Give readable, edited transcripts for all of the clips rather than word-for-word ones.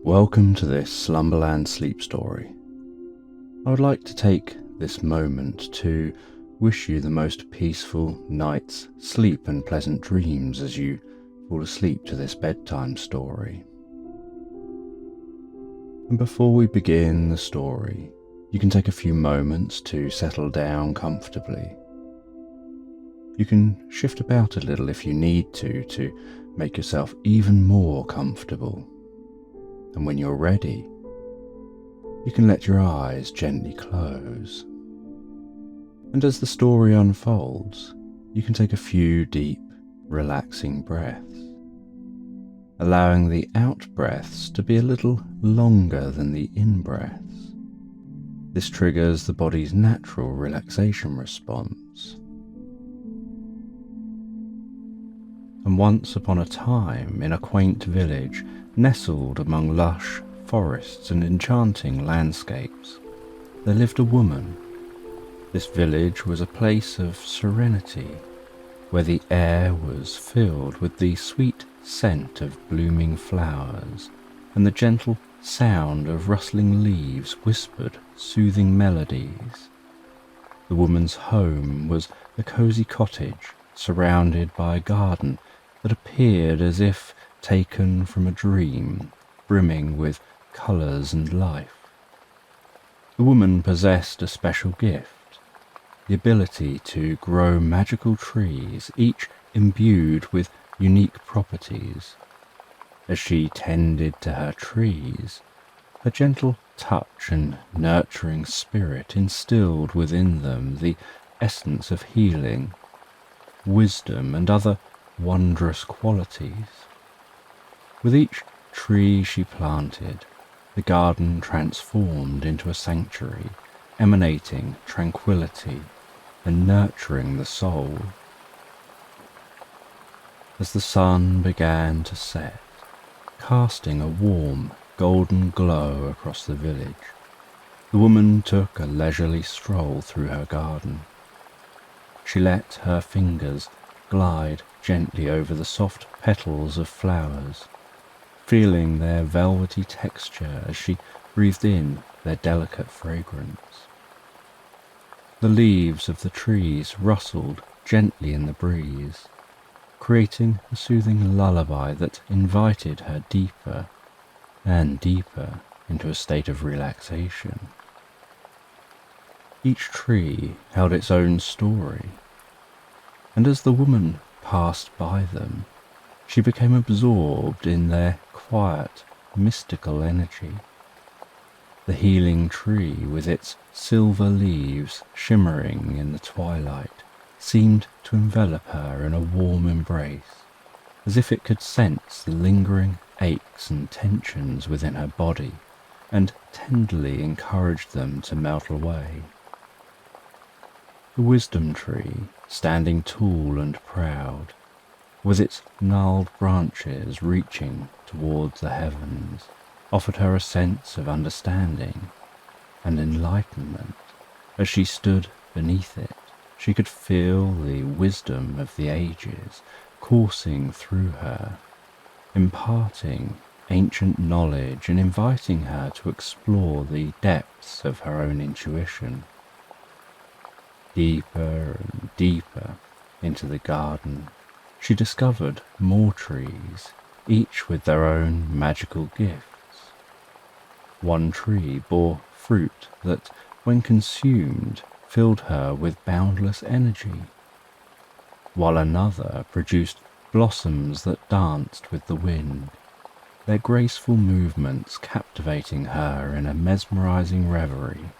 Welcome to this Slumberland sleep story. I would like to take this moment to wish you the most peaceful night's sleep and pleasant dreams as you fall asleep to this bedtime story. And before we begin the story, you can take a few moments to settle down comfortably. You can shift about a little if you need to make yourself even more comfortable. And when you're ready, you can let your eyes gently close. And as the story unfolds, you can take a few deep, relaxing breaths, allowing the out breaths to be a little longer than the in breaths. This triggers the body's natural relaxation response. And once upon a time, in a quaint village, nestled among lush forests and enchanting landscapes, there lived a woman. This village was a place of serenity, where the air was filled with the sweet scent of blooming flowers, and the gentle sound of rustling leaves whispered soothing melodies. The woman's home was a cosy cottage surrounded by a garden that appeared as if taken from a dream, brimming with colours and life. The woman possessed a special gift, the ability to grow magical trees, each imbued with unique properties. As she tended to her trees, her gentle touch and nurturing spirit instilled within them the essence of healing, wisdom, and other wondrous qualities. With each tree she planted, the garden transformed into a sanctuary, emanating tranquility and nurturing the soul. As the sun began to set, casting a warm, golden glow across the village, the woman took a leisurely stroll through her garden. She let her fingers glide gently over the soft petals of flowers, feeling their velvety texture as she breathed in their delicate fragrance. The leaves of the trees rustled gently in the breeze, creating a soothing lullaby that invited her deeper and deeper into a state of relaxation. Each tree held its own story, and as the woman passed by them, she became absorbed in their quiet, mystical energy. The healing tree, with its silver leaves shimmering in the twilight, seemed to envelop her in a warm embrace, as if it could sense the lingering aches and tensions within her body and tenderly encourage them to melt away. The wisdom tree, standing tall and proud, with its gnarled branches reaching towards the heavens, offered her a sense of understanding and enlightenment. As she stood beneath it, she could feel the wisdom of the ages coursing through her, imparting ancient knowledge and inviting her to explore the depths of her own intuition. Deeper and deeper into the garden, she discovered more trees, each with their own magical gifts. One tree bore fruit that, when consumed, filled her with boundless energy, while another produced blossoms that danced with the wind, their graceful movements captivating her in a mesmerizing reverie.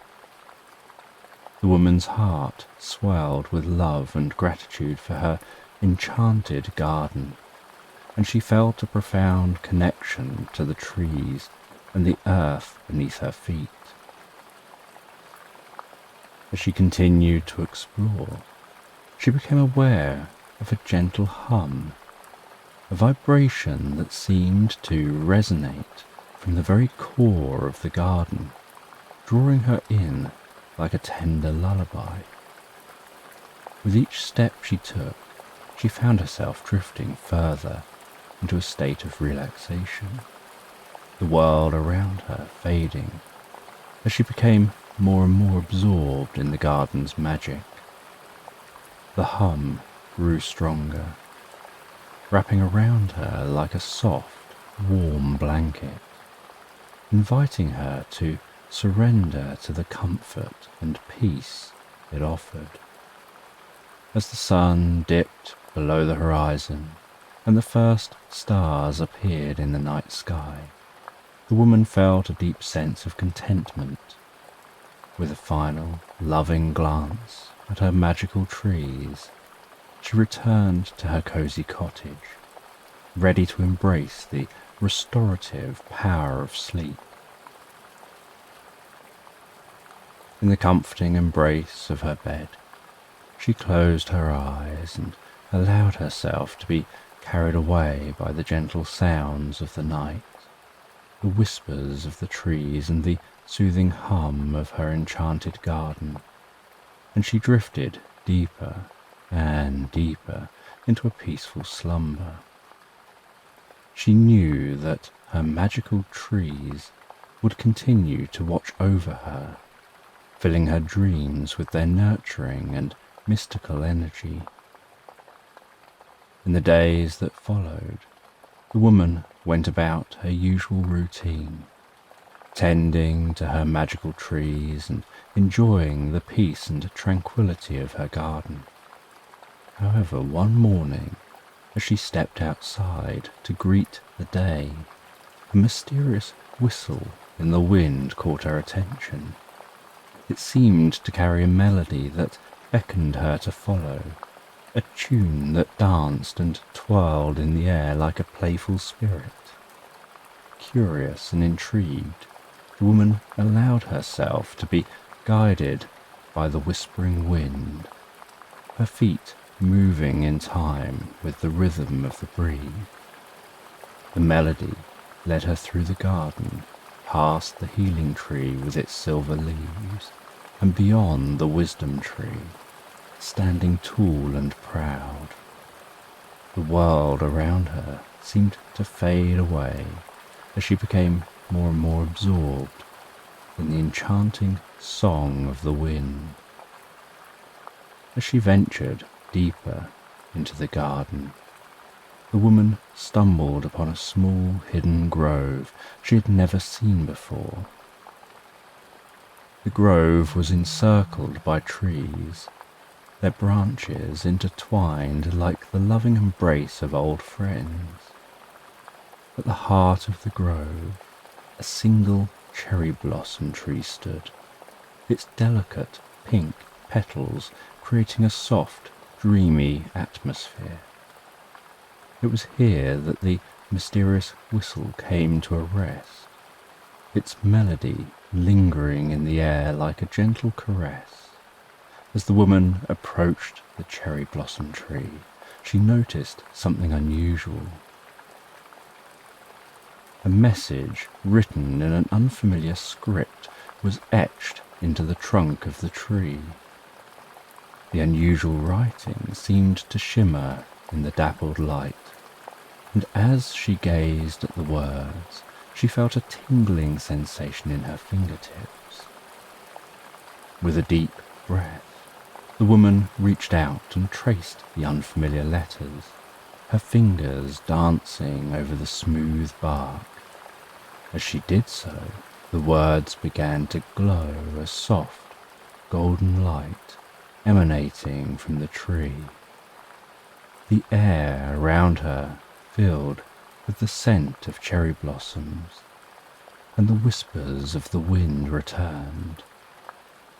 The woman's heart swelled with love and gratitude for her enchanted garden, and she felt a profound connection to the trees and the earth beneath her feet. As she continued to explore, she became aware of a gentle hum, a vibration that seemed to resonate from the very core of the garden, drawing her in like a tender lullaby. With each step she took, she found herself drifting further into a state of relaxation. the world around her fading as she became more and more absorbed in the garden's magic. The hum grew stronger, wrapping around her like a soft, warm blanket, inviting her to surrender to the comfort and peace it offered. As the sun dipped below the horizon and the first stars appeared in the night sky, the woman felt a deep sense of contentment. With a final, loving glance at her magical trees, she returned to her cozy cottage, ready to embrace the restorative power of sleep. In the comforting embrace of her bed, she closed her eyes and allowed herself to be carried away by the gentle sounds of the night, the whispers of the trees and the soothing hum of her enchanted garden, and she drifted deeper and deeper into a peaceful slumber. She knew that her magical trees would continue to watch over her, filling her dreams with their nurturing and mystical energy. In the days that followed, the woman went about her usual routine, tending to her magical trees and enjoying the peace and tranquility of her garden. However, one morning, as she stepped outside to greet the day, a mysterious whistle in the wind caught her attention. It seemed to carry a melody that beckoned her to follow, a tune that danced and twirled in the air like a playful spirit. Curious and intrigued, the woman allowed herself to be guided by the whispering wind, her feet moving in time with the rhythm of the breeze. The melody led her through the garden, past the healing tree with its silver leaves, and beyond the wisdom tree, standing tall and proud. The world around her seemed to fade away as she became more and more absorbed in the enchanting song of the wind. As she ventured deeper into the garden, the woman stumbled upon a small hidden grove she had never seen before. The grove was encircled by trees, their branches intertwined like the loving embrace of old friends. At the heart of the grove, a single cherry blossom tree stood, its delicate pink petals creating a soft, dreamy atmosphere. It was here that the mysterious whistle came to a rest, its melody lingering in the air like a gentle caress. As the woman approached the cherry blossom tree, she noticed something unusual. A message written in an unfamiliar script was etched into the trunk of the tree. The unusual writing seemed to shimmer in the dappled light, and as she gazed at the words, she felt a tingling sensation in her fingertips. With a deep breath, the woman reached out and traced the unfamiliar letters, her fingers dancing over the smooth bark. As she did so, the words began to glow a soft, golden light emanating from the tree. The air around her filled with the scent of cherry blossoms, and the whispers of the wind returned,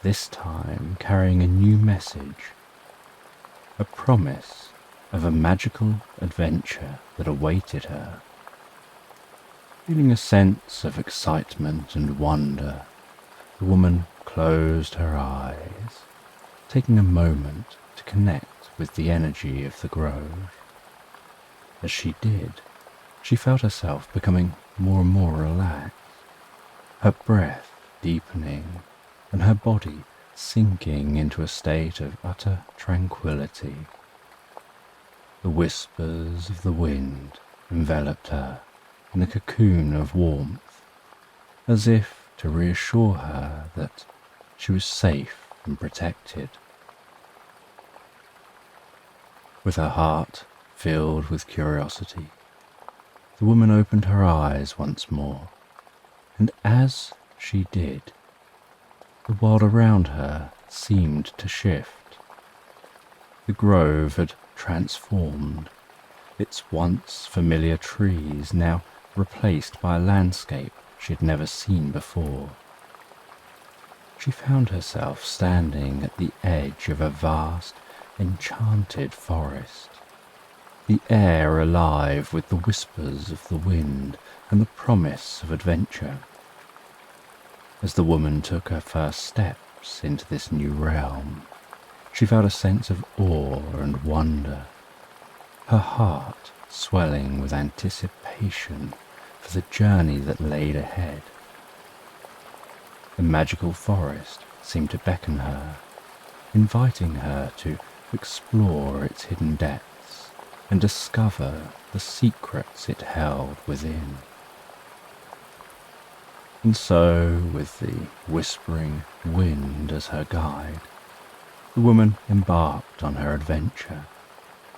this time carrying a new message, a promise of a magical adventure that awaited her. Feeling a sense of excitement and wonder, the woman closed her eyes, taking a moment to connect with the energy of the grove. As she did, she felt herself becoming more and more relaxed, her breath deepening and her body sinking into a state of utter tranquility. The whispers of the wind enveloped her in a cocoon of warmth, as if to reassure her that she was safe and protected. With her heart filled with curiosity, the woman opened her eyes once more, and as she did, the world around her seemed to shift. The grove had transformed, its once familiar trees now replaced by a landscape she had never seen before. She found herself standing at the edge of a vast, enchanted forest, the air alive with the whispers of the wind and the promise of adventure. As the woman took her first steps into this new realm, she felt a sense of awe and wonder, her heart swelling with anticipation for the journey that laid ahead. The magical forest seemed to beckon her, inviting her to explore its hidden depths and discover the secrets it held within. And so, with the whispering wind as her guide, the woman embarked on her adventure,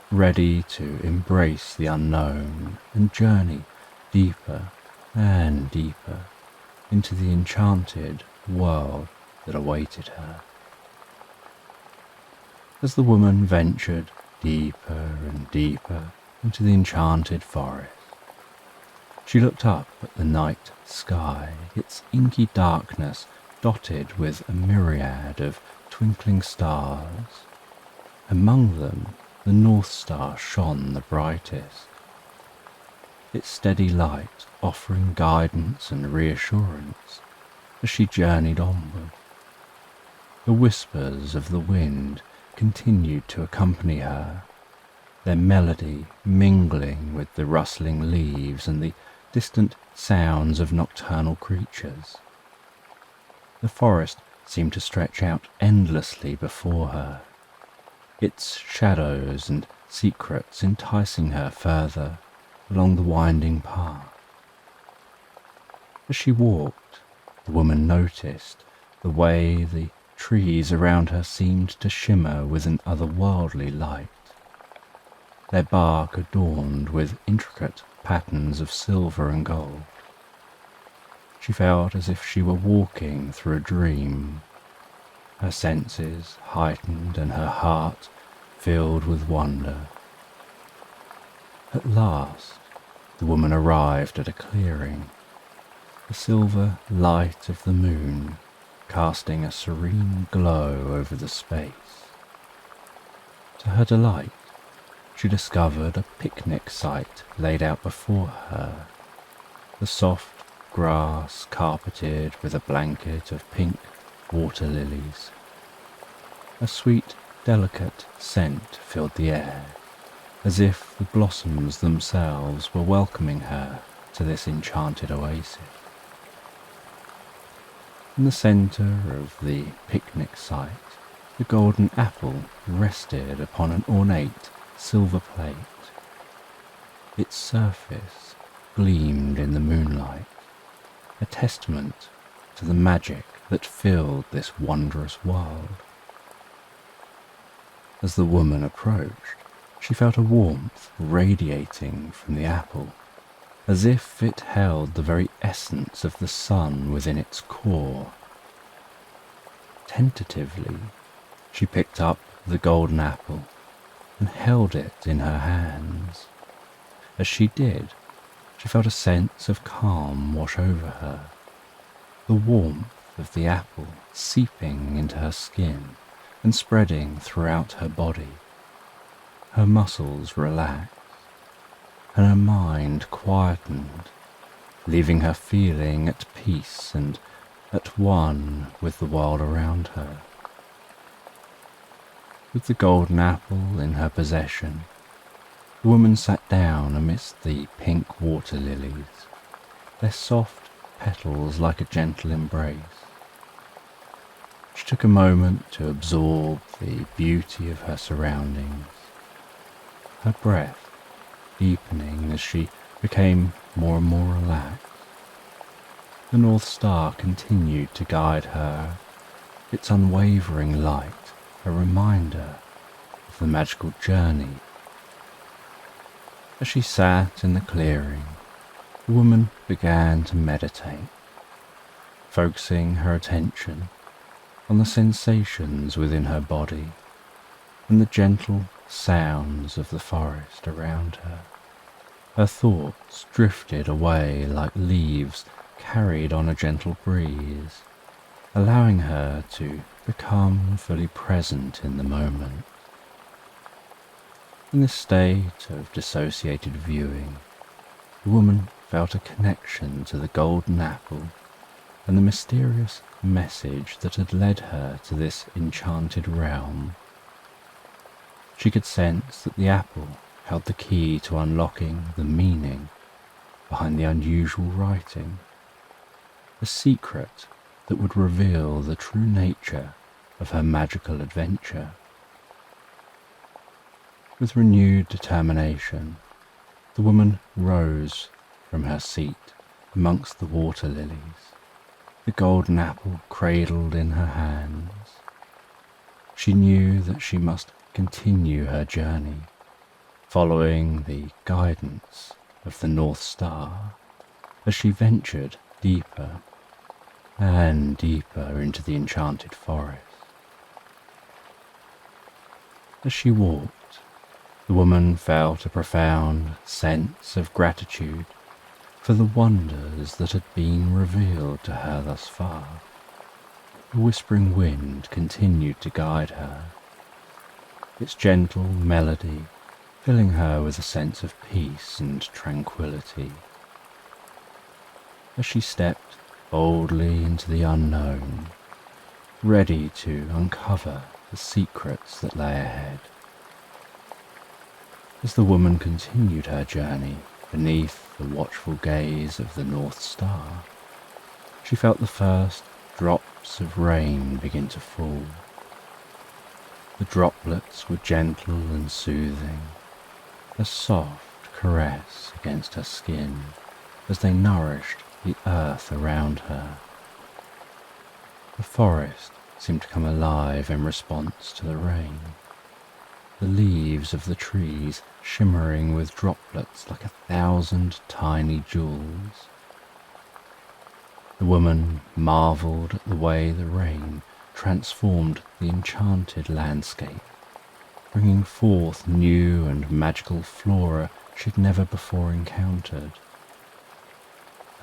ready to embrace the unknown and journey deeper and deeper into the enchanted world that awaited her. As the woman ventured deeper and deeper into the enchanted forest, she looked up at the night sky, its inky darkness dotted with a myriad of twinkling stars. Among them, the North Star shone the brightest, its steady light offering guidance and reassurance as she journeyed onward. The whispers of the wind continued to accompany her, their melody mingling with the rustling leaves and the distant sounds of nocturnal creatures. The forest seemed to stretch out endlessly before her, its shadows and secrets enticing her further along the winding path. As she walked, the woman noticed the way the trees around her seemed to shimmer with an otherworldly light, their bark adorned with intricate patterns of silver and gold. She felt as if she were walking through a dream, her senses heightened and her heart filled with wonder. At last, the woman arrived at a clearing, the silver light of the moon casting a serene glow over the space. To her delight, she discovered a picnic site laid out before her, the soft grass carpeted with a blanket of pink water lilies. A sweet, delicate scent filled the air, as if the blossoms themselves were welcoming her to this enchanted oasis. In the centre of the picnic site, the golden apple rested upon an ornate silver plate. Its surface gleamed in the moonlight, a testament to the magic that filled this wondrous world. As the woman approached, she felt a warmth radiating from the apple, as if it held the very essence of the sun within its core. Tentatively, she picked up the golden apple and held it in her hands. As she did, she felt a sense of calm wash over her, the warmth of the apple seeping into her skin and spreading throughout her body. Her muscles relaxed, and her mind quietened, leaving her feeling at peace and at one with the world around her. With the golden apple in her possession, the woman sat down amidst the pink water lilies, their soft petals like a gentle embrace. She took a moment to absorb the beauty of her surroundings, her breath deepening as she became more and more relaxed. The North Star continued to guide her, its unwavering light a reminder of the magical journey. As she sat in the clearing, the woman began to meditate, focusing her attention on the sensations within her body and the gentle sounds of the forest around her. Her thoughts drifted away like leaves carried on a gentle breeze, allowing her to become fully present in the moment. In this state of dissociated viewing, the woman felt a connection to the golden apple and the mysterious message that had led her to this enchanted realm. She could sense that the apple held the key to unlocking the meaning behind the unusual writing, a secret that would reveal the true nature of her magical adventure. With renewed determination, the woman rose from her seat amongst the water lilies, the golden apple cradled in her hands. She knew that she must continue her journey, following the guidance of the North Star as she ventured deeper and deeper into the enchanted forest. As she walked, the woman felt a profound sense of gratitude for the wonders that had been revealed to her thus far. The whispering wind continued to guide her, its gentle melody filling her with a sense of peace and tranquility. As she stepped boldly into the unknown, ready to uncover the secrets that lay ahead. As the woman continued her journey beneath the watchful gaze of the North Star, she felt the first drops of rain begin to fall. The droplets were gentle and soothing, a soft caress against her skin as they nourished the earth around her. The forest seemed to come alive in response to the rain, the leaves of the trees shimmering with droplets like 1,000 tiny jewels. The woman marveled at the way the rain transformed the enchanted landscape, bringing forth new and magical flora she'd never before encountered.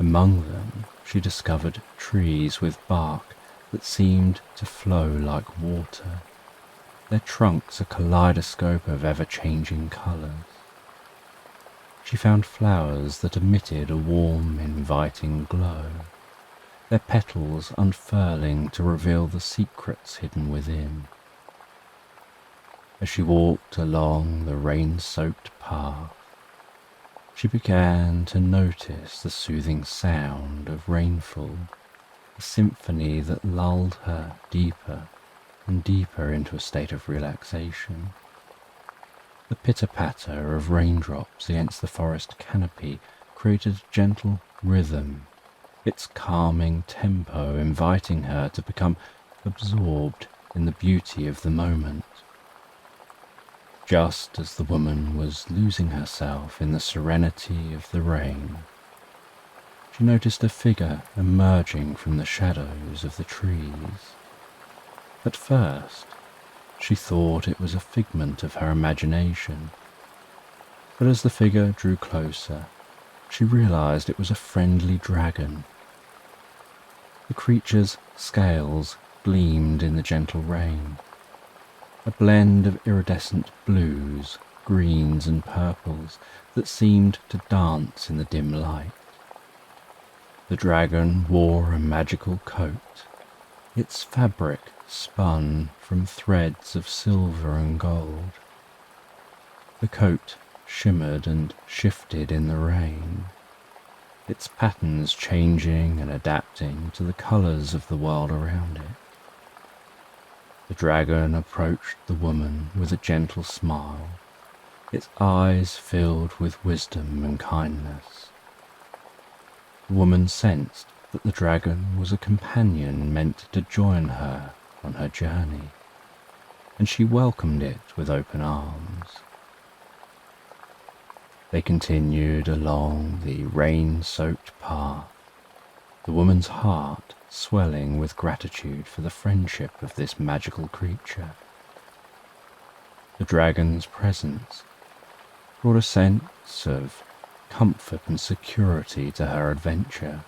Among them, she discovered trees with bark that seemed to flow like water, their trunks a kaleidoscope of ever-changing colours. She found flowers that emitted a warm, inviting glow, their petals unfurling to reveal the secrets hidden within. As she walked along the rain-soaked path, she began to notice the soothing sound of rainfall, a symphony that lulled her deeper and deeper into a state of relaxation. The pitter-patter of raindrops against the forest canopy created a gentle rhythm, its calming tempo inviting her to become absorbed in the beauty of the moment. Just as the woman was losing herself in the serenity of the rain, she noticed a figure emerging from the shadows of the trees. At first, she thought it was a figment of her imagination, but as the figure drew closer, she realized it was a friendly dragon. The creature's scales gleamed in the gentle rain, a blend of iridescent blues, greens and purples that seemed to dance in the dim light. The dragon wore a magical coat, its fabric spun from threads of silver and gold. The coat shimmered and shifted in the rain, its patterns changing and adapting to the colours of the world around it. The dragon approached the woman with a gentle smile, its eyes filled with wisdom and kindness. The woman sensed that the dragon was a companion meant to join her on her journey, and she welcomed it with open arms. They continued along the rain-soaked path, the woman's heart swelling with gratitude for the friendship of this magical creature. The dragon's presence brought a sense of comfort and security to her adventure,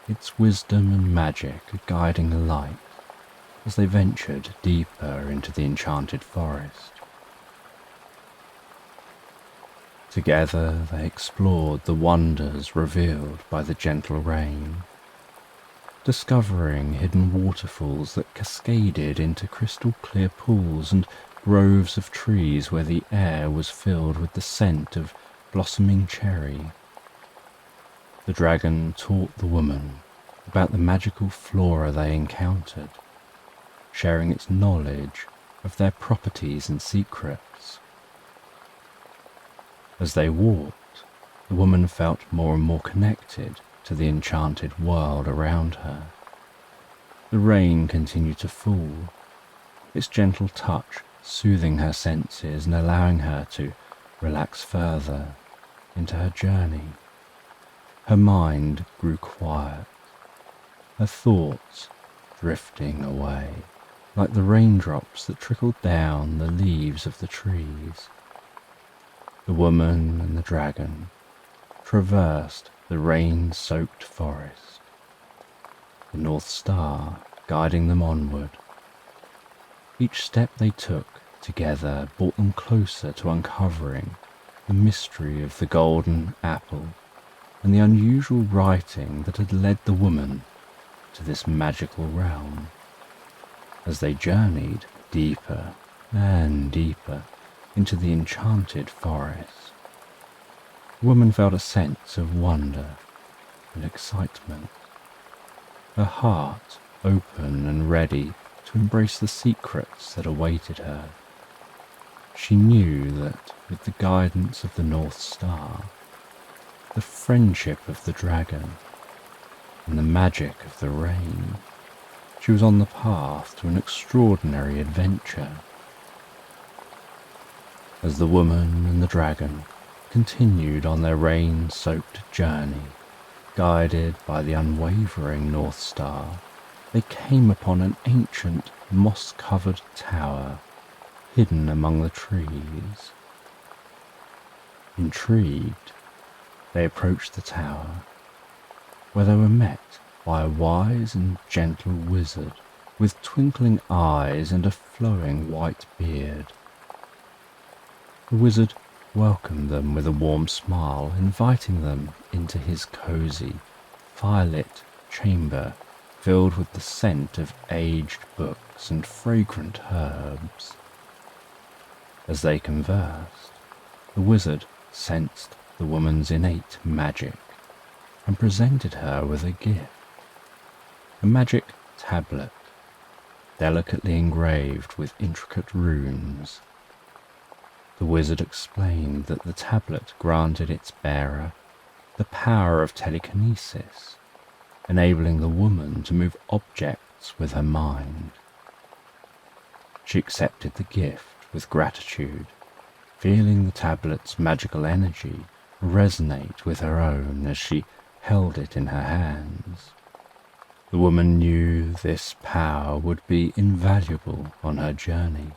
its wisdom and magic a guiding light as they ventured deeper into the enchanted forest. Together they explored the wonders revealed by the gentle rain, discovering hidden waterfalls that cascaded into crystal-clear pools and groves of trees where the air was filled with the scent of blossoming cherry. The dragon taught the woman about the magical flora they encountered, sharing its knowledge of their properties and secrets. As they walked, the woman felt more and more connected to the enchanted world around her. The rain continued to fall, its gentle touch soothing her senses and allowing her to relax further into her journey. Her mind grew quiet, her thoughts drifting away like the raindrops that trickled down the leaves of the trees. The woman and the dragon traversed the rain-soaked forest, the North Star guiding them onward. Each step they took together brought them closer to uncovering the mystery of the golden apple and the unusual writing that had led the woman to this magical realm. As they journeyed deeper and deeper into the enchanted forest, the woman felt a sense of wonder and excitement, her heart open and ready to embrace the secrets that awaited her. She knew that with the guidance of the North Star, the friendship of the dragon, and the magic of the rain, she was on the path to an extraordinary adventure. As the woman and the dragon continued on their rain-soaked journey, guided by the unwavering North Star, they came upon an ancient, moss-covered tower hidden among the trees. Intrigued, they approached the tower, where they were met by a wise and gentle wizard with twinkling eyes and a flowing white beard. The wizard welcomed them with a warm smile, inviting them into his cozy, firelit chamber filled with the scent of aged books and fragrant herbs. As they conversed, the wizard sensed the woman's innate magic and presented her with a gift, a magic tablet, delicately engraved with intricate runes. The wizard explained that the tablet granted its bearer the power of telekinesis, enabling the woman to move objects with her mind. She accepted the gift with gratitude, feeling the tablet's magical energy resonate with her own as she held it in her hands. The woman knew this power would be invaluable on her journey,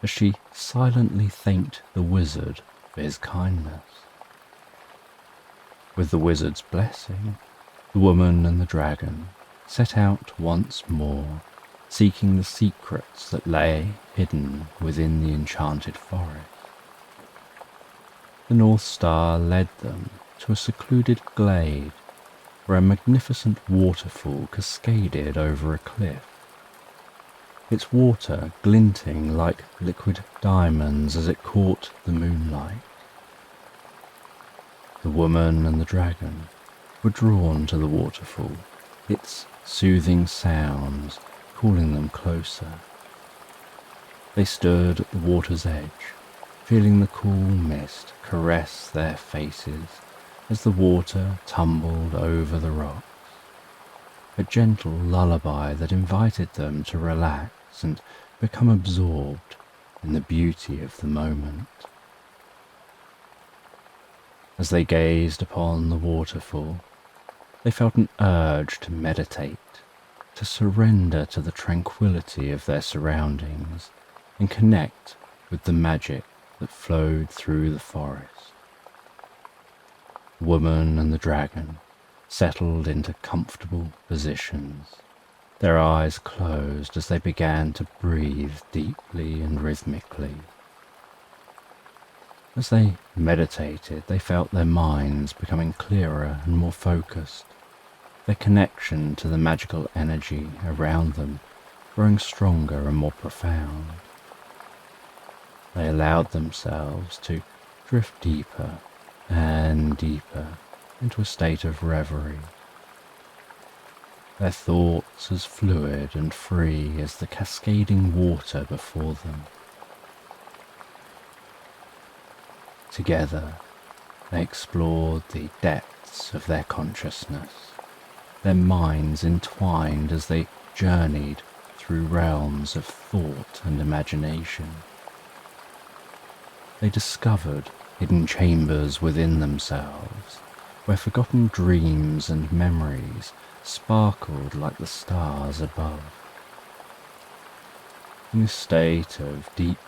as she silently thanked the wizard for his kindness. With the wizard's blessing, the woman and the dragon set out once more, seeking the secrets that lay hidden within the enchanted forest. The North Star led them to a secluded glade where a magnificent waterfall cascaded over a cliff, its water glinting like liquid diamonds as it caught the moonlight. The woman and the dragon were drawn to the waterfall, its soothing sounds calling them closer. They stood at the water's edge, feeling the cool mist caress their faces as the water tumbled over the rocks. a gentle lullaby that invited them to relax and become absorbed in the beauty of the moment. As they gazed upon the waterfall, they felt an urge to meditate, to surrender to the tranquility of their surroundings and connect with the magic that flowed through the forest. The woman and the dragon settled into comfortable positions, their eyes closed as they began to breathe deeply and rhythmically. As they meditated, they felt their minds becoming clearer and more focused, their connection to the magical energy around them growing stronger and more profound. They allowed themselves to drift deeper and deeper into a state of reverie, their thoughts as fluid and free as the cascading water before them. Together, they explored the depths of their consciousness, their minds entwined as they journeyed through realms of thought and imagination. They discovered hidden chambers within themselves, where forgotten dreams and memories sparkled like the stars above. In this state of deep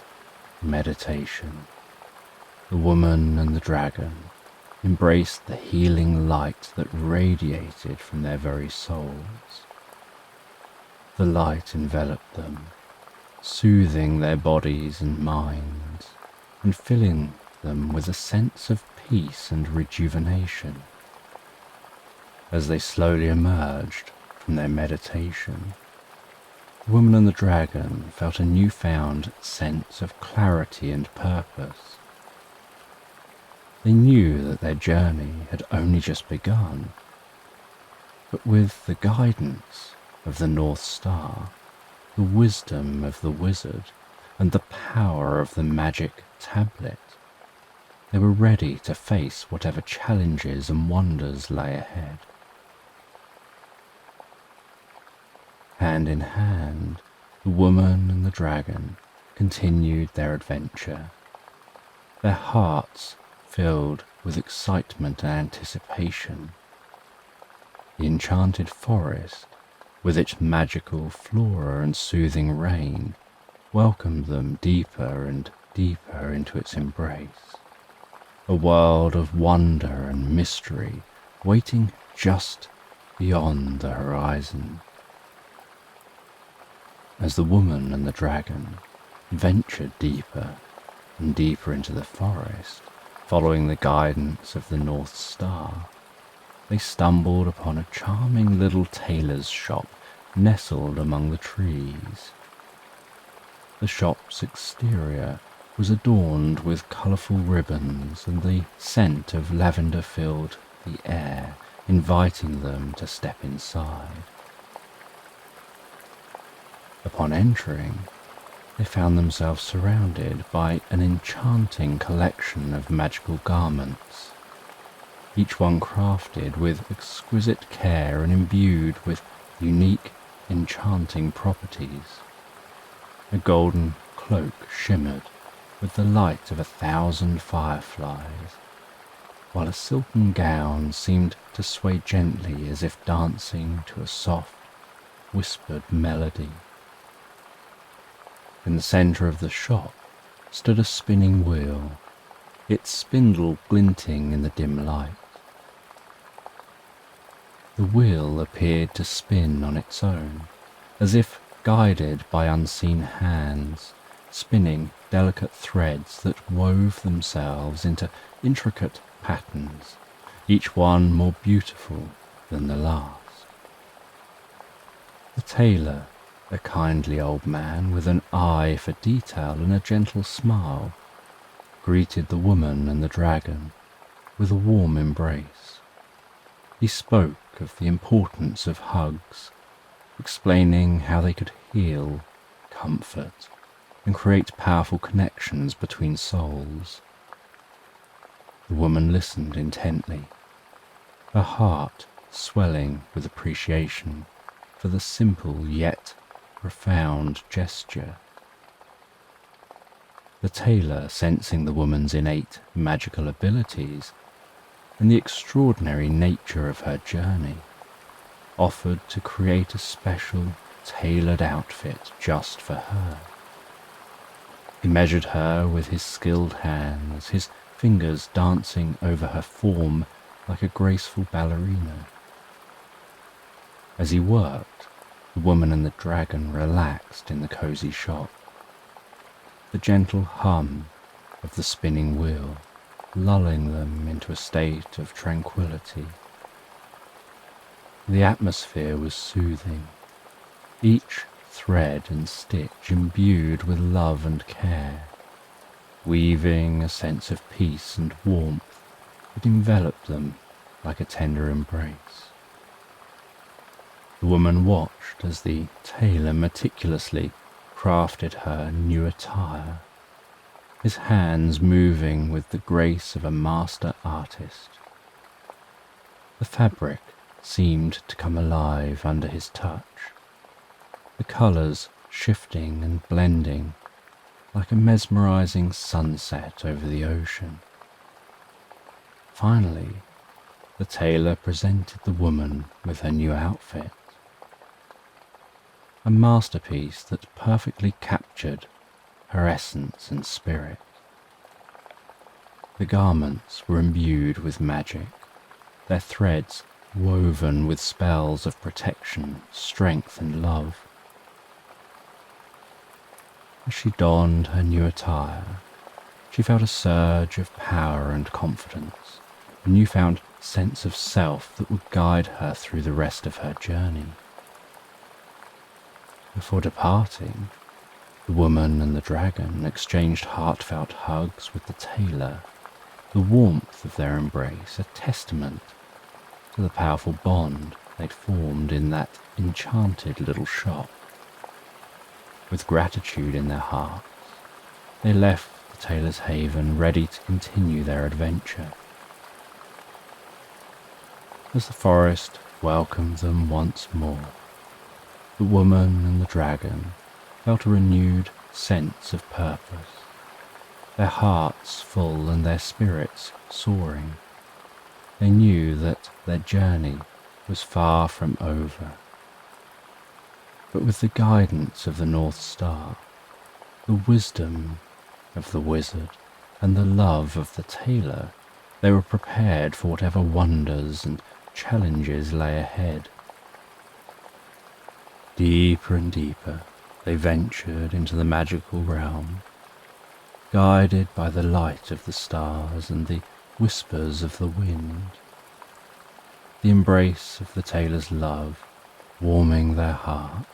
meditation, the woman and the dragon embraced the healing light that radiated from their very souls. The light enveloped them, soothing their bodies and minds, and filling them with a sense of peace and rejuvenation. As they slowly emerged from their meditation, the woman and the dragon felt a newfound sense of clarity and purpose. They knew that their journey had only just begun, but with the guidance of the North Star, the wisdom of the wizard, and the power of the magic tablet, they were ready to face whatever challenges and wonders lay ahead. Hand in hand, the woman and the dragon continued their adventure, their hearts filled with excitement and anticipation. The enchanted forest, with its magical flora and soothing rain, welcomed them deeper and deeper into its embrace, a world of wonder and mystery waiting just beyond the horizon. As the woman and the dragon ventured deeper and deeper into the forest, following the guidance of the North Star, they stumbled upon a charming little tailor's shop nestled among the trees. The shop's exterior was adorned with colourful ribbons, and the scent of lavender filled the air, inviting them to step inside. Upon entering, they found themselves surrounded by an enchanting collection of magical garments, each one crafted with exquisite care and imbued with unique, enchanting properties. A golden cloak shimmered with the light of 1,000 fireflies, while a silken gown seemed to sway gently as if dancing to a soft, whispered melody. In the centre of the shop stood a spinning wheel, its spindle glinting in the dim light. The wheel appeared to spin on its own, as if guided by unseen hands, spinning delicate threads that wove themselves into intricate patterns, each one more beautiful than the last. The tailor, a kindly old man with an eye for detail and a gentle smile, greeted the woman and the dragon with a warm embrace. He spoke of the importance of hugs, explaining how they could heal, comfort, and create powerful connections between souls. The woman listened intently, her heart swelling with appreciation for the simple yet profound gesture. The tailor, sensing the woman's innate magical abilities and the extraordinary nature of her journey, offered to create a special, tailored outfit just for her. He measured her with his skilled hands, his fingers dancing over her form like a graceful ballerina. As he worked, the woman and the dragon relaxed in the cozy shop. The gentle hum of the spinning wheel lulling them into a state of tranquility. The atmosphere was soothing, each thread and stitch imbued with love and care, weaving a sense of peace and warmth that enveloped them like a tender embrace. The woman watched as the tailor meticulously crafted her new attire, his hands moving with the grace of a master artist. The fabric seemed to come alive under his touch, the colours shifting and blending like a mesmerizing sunset over the ocean. Finally, the tailor presented the woman with her new outfit, a masterpiece that perfectly captured her essence and spirit. The garments were imbued with magic, their threads woven with spells of protection, strength, and love. As she donned her new attire, she felt a surge of power and confidence, a newfound sense of self that would guide her through the rest of her journey. Before departing, the woman and the dragon exchanged heartfelt hugs with the tailor, the warmth of their embrace a testament to the powerful bond they'd formed in that enchanted little shop. With gratitude in their hearts, they left the tailor's haven ready to continue their adventure. As the forest welcomed them once more, the woman and the dragon felt a renewed sense of purpose, their hearts full and their spirits soaring. They knew that their journey was far from over. But with the guidance of the North Star, the wisdom of the wizard, and the love of the tailor, they were prepared for whatever wonders and challenges lay ahead. Deeper and deeper they ventured into the magical realm, guided by the light of the stars and the whispers of the wind. The embrace of the tailor's love warming their hearts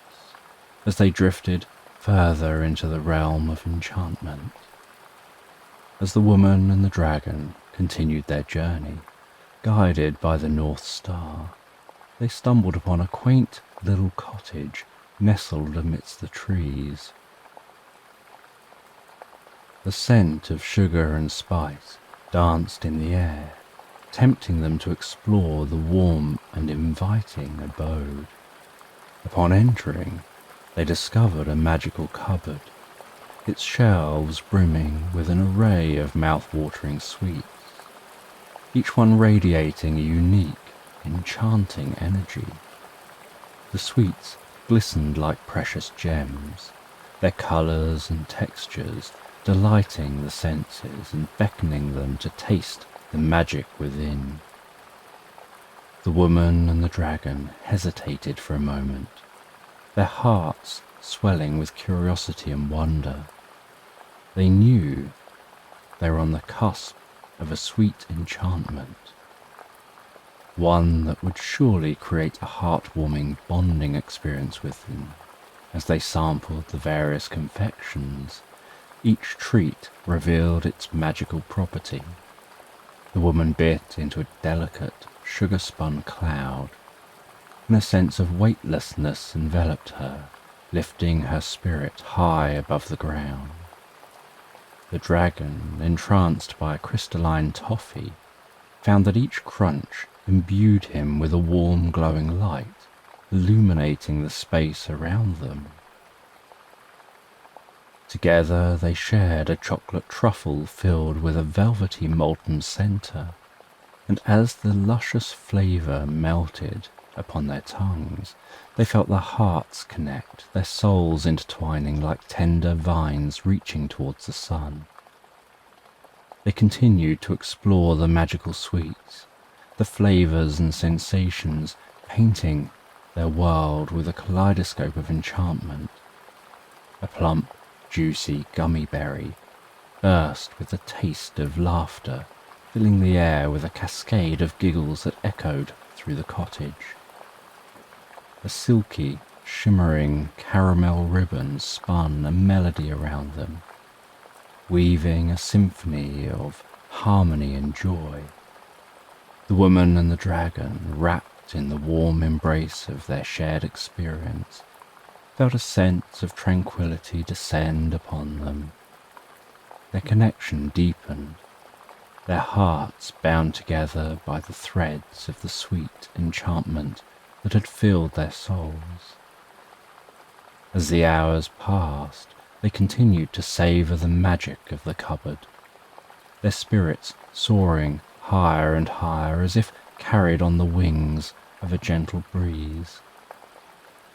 as they drifted further into the realm of enchantment. As the woman and the dragon continued their journey, guided by the North Star, they stumbled upon a quaint little cottage nestled amidst the trees. The scent of sugar and spice danced in the air, tempting them to explore the warm and inviting abode. Upon entering, they discovered a magical cupboard, its shelves brimming with an array of mouth-watering sweets, each one radiating a unique, enchanting energy. The sweets glistened like precious gems, their colours and textures delighting the senses and beckoning them to taste the magic within. The woman and the dragon hesitated for a moment, their hearts swelling with curiosity and wonder. They knew they were on the cusp of a sweet enchantment, one that would surely create a heartwarming bonding experience with them. As they sampled the various confections, each treat revealed its magical property. The woman bit into a delicate, sugar-spun cloud, and a sense of weightlessness enveloped her, lifting her spirit high above the ground. The dragon, entranced by a crystalline toffee, found that each crunch imbued him with a warm, glowing light, illuminating the space around them. Together they shared a chocolate truffle filled with a velvety molten centre, and as the luscious flavour melted upon their tongues, they felt their hearts connect, their souls intertwining like tender vines reaching towards the sun. They continued to explore the magical sweets, the flavours and sensations, painting their world with a kaleidoscope of enchantment. A plump, juicy gummy berry burst with the taste of laughter, filling the air with a cascade of giggles that echoed through the cottage. A silky, shimmering caramel ribbon spun a melody around them, weaving a symphony of harmony and joy. The woman and the dragon, wrapped in the warm embrace of their shared experience, felt a sense of tranquility descend upon them. Their connection deepened, their hearts bound together by the threads of the sweet enchantment that had filled their souls. As the hours passed, they continued to savour the magic of the cupboard, their spirits soaring higher and higher as if carried on the wings of a gentle breeze.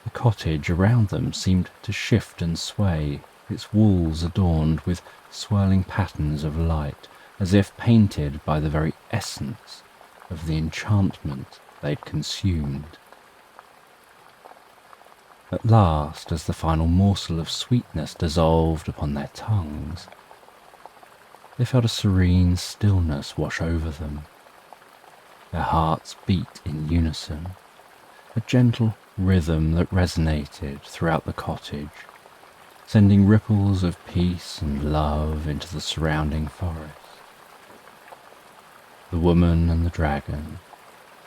The cottage around them seemed to shift and sway, its walls adorned with swirling patterns of light, as if painted by the very essence of the enchantment they'd consumed. At last, as the final morsel of sweetness dissolved upon their tongues, they felt a serene stillness wash over them. Their hearts beat in unison, a gentle rhythm that resonated throughout the cottage, sending ripples of peace and love into the surrounding forest. The woman and the dragon,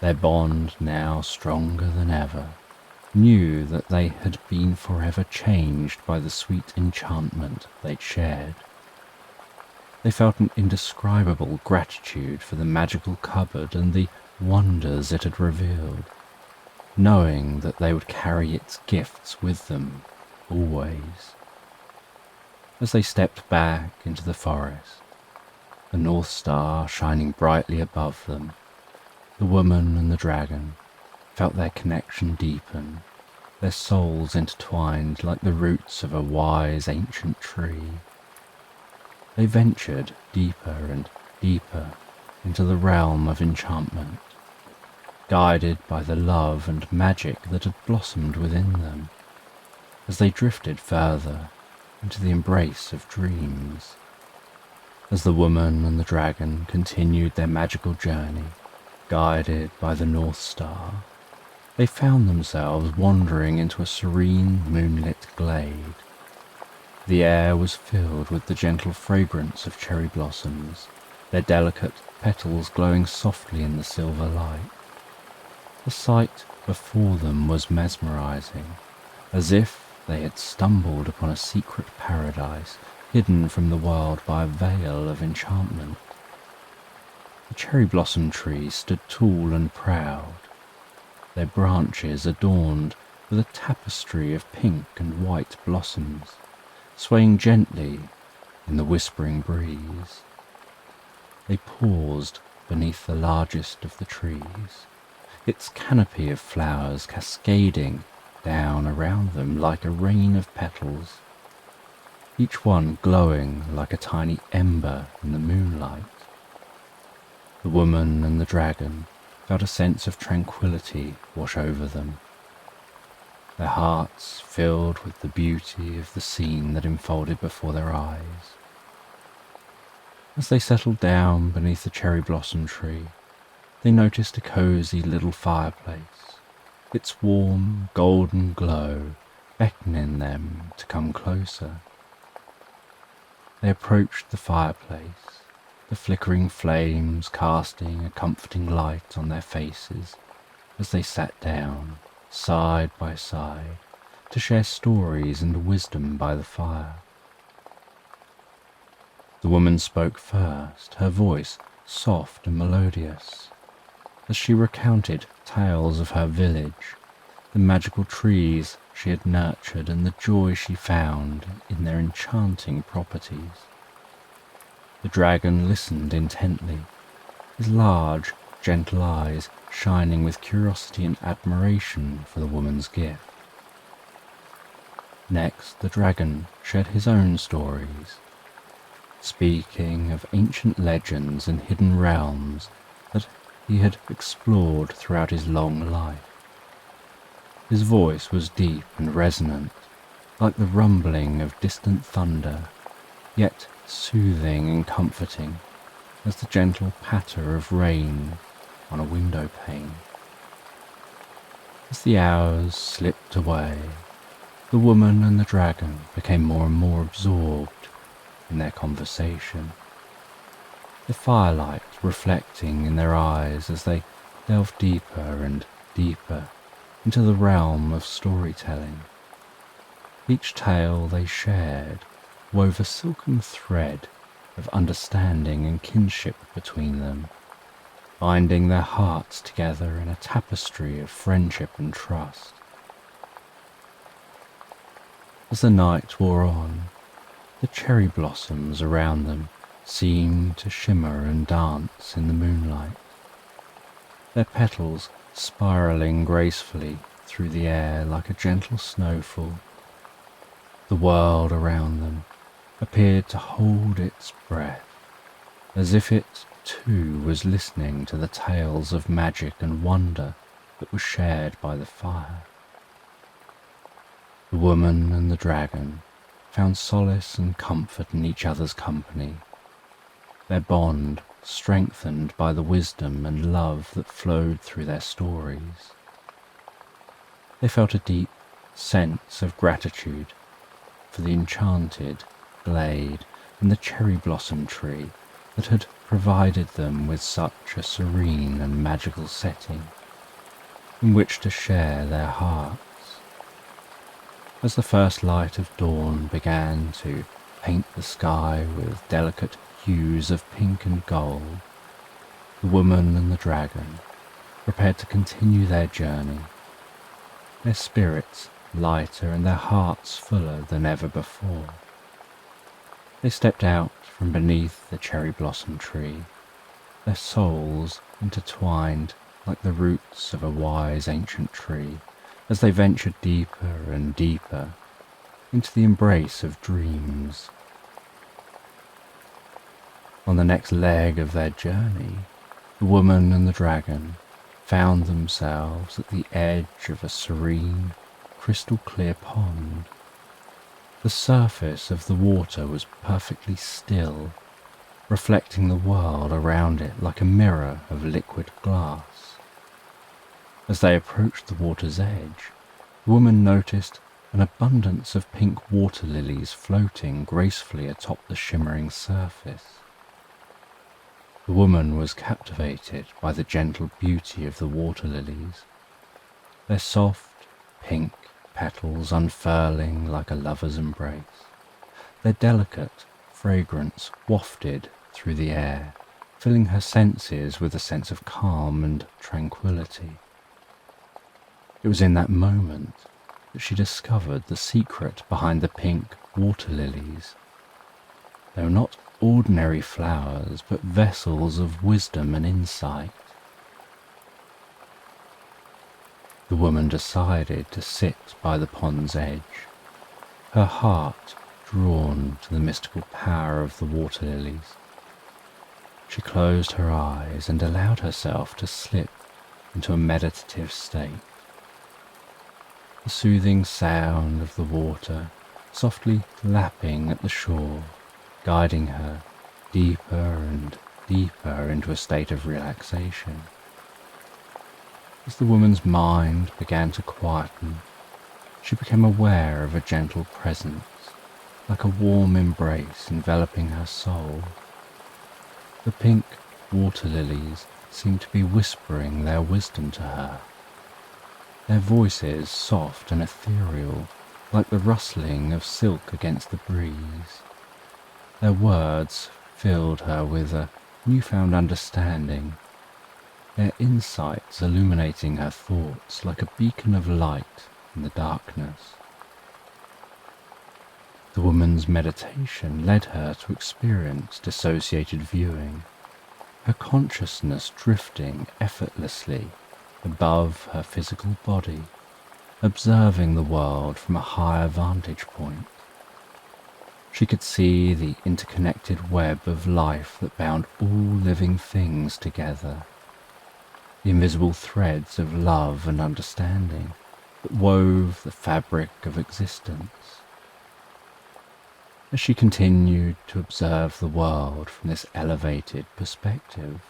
their bond now stronger than ever, knew that they had been forever changed by the sweet enchantment they'd shared. They felt an indescribable gratitude for the magical cupboard and the wonders it had revealed, knowing that they would carry its gifts with them always. As they stepped back into the forest, the North Star shining brightly above them, the woman and the dragon felt their connection deepen, their souls intertwined like the roots of a wise ancient tree. They ventured deeper and deeper into the realm of enchantment, guided by the love and magic that had blossomed within them, as they drifted further into the embrace of dreams. As the woman and the dragon continued their magical journey, guided by the North Star, they found themselves wandering into a serene moonlit glade. The air was filled with the gentle fragrance of cherry blossoms, their delicate petals glowing softly in the silver light. The sight before them was mesmerizing, as if they had stumbled upon a secret paradise hidden from the world by a veil of enchantment. The cherry blossom trees stood tall and proud, their branches adorned with a tapestry of pink and white blossoms, swaying gently in the whispering breeze. They paused beneath the largest of the trees, its canopy of flowers cascading down around them like a rain of petals, each one glowing like a tiny ember in the moonlight. The woman and the dragon felt a sense of tranquility wash over them, their hearts filled with the beauty of the scene that unfolded before their eyes. As they settled down beneath the cherry blossom tree, they noticed a cozy little fireplace, its warm golden glow beckoning them to come closer. They approached the fireplace, the flickering flames casting a comforting light on their faces as they sat down, side by side, to share stories and wisdom by the fire. The woman spoke first, her voice soft and melodious, as she recounted tales of her village, the the magical trees she had nurtured and the joy she found in their enchanting properties. The dragon listened intently, his large, gentle eyes shining with curiosity and admiration for the woman's gift. Next, the dragon shared his own stories, speaking of ancient legends and hidden realms that he had explored throughout his long life. His voice was deep and resonant, like the rumbling of distant thunder, yet soothing and comforting as the gentle patter of rain on a window pane. As the hours slipped away, the woman and the dragon became more and more absorbed in their conversation, the firelight reflecting in their eyes as they delved deeper and deeper into the realm of storytelling. Each tale they shared wove a silken thread of understanding and kinship between them, binding their hearts together in a tapestry of friendship and trust. As the night wore on, the cherry blossoms around them seemed to shimmer and dance in the moonlight, their petals spiraling gracefully through the air like a gentle snowfall. The world around them appeared to hold its breath, as if it too was listening to the tales of magic and wonder that were shared by the fire. The woman and the dragon found solace and comfort in each other's company, their bond strengthened by the wisdom and love that flowed through their stories. They felt a deep sense of gratitude for the enchanted glade and the cherry blossom tree that had provided them with such a serene and magical setting in which to share their hearts. As the first light of dawn began to paint the sky with delicate hues of pink and gold, the woman and the dragon prepared to continue their journey, their spirits lighter and their hearts fuller than ever before. They stepped out from beneath the cherry blossom tree, their souls intertwined like the roots of a wise ancient tree, as they ventured deeper and deeper into the embrace of dreams. On the next leg of their journey, the woman and the dragon found themselves at the edge of a serene, crystal-clear pond. The surface of the water was perfectly still, reflecting the world around it like a mirror of liquid glass. As they approached the water's edge, the woman noticed an abundance of pink water lilies floating gracefully atop the shimmering surface. The woman was captivated by the gentle beauty of the water lilies, their soft, pink petals unfurling like a lover's embrace, their delicate fragrance wafted through the air, filling her senses with a sense of calm and tranquility. It was in that moment that she discovered the secret behind the pink water lilies. They were not ordinary flowers, but vessels of wisdom and insight. The woman decided to sit by the pond's edge, her heart drawn to the mystical power of the water lilies. She closed her eyes and allowed herself to slip into a meditative state. The soothing sound of the water softly lapping at the shore, guiding her deeper and deeper into a state of relaxation. As the woman's mind began to quieten, she became aware of a gentle presence, like a warm embrace enveloping her soul. The pink water lilies seemed to be whispering their wisdom to her, their voices soft and ethereal, like the rustling of silk against the breeze. Their words filled her with a newfound understanding, their insights illuminating her thoughts like a beacon of light in the darkness. The woman's meditation led her to experience dissociated viewing, her consciousness drifting effortlessly above her physical body, observing the world from a higher vantage point. She could see the interconnected web of life that bound all living things together, the invisible threads of love and understanding that wove the fabric of existence. As she continued to observe the world from this elevated perspective,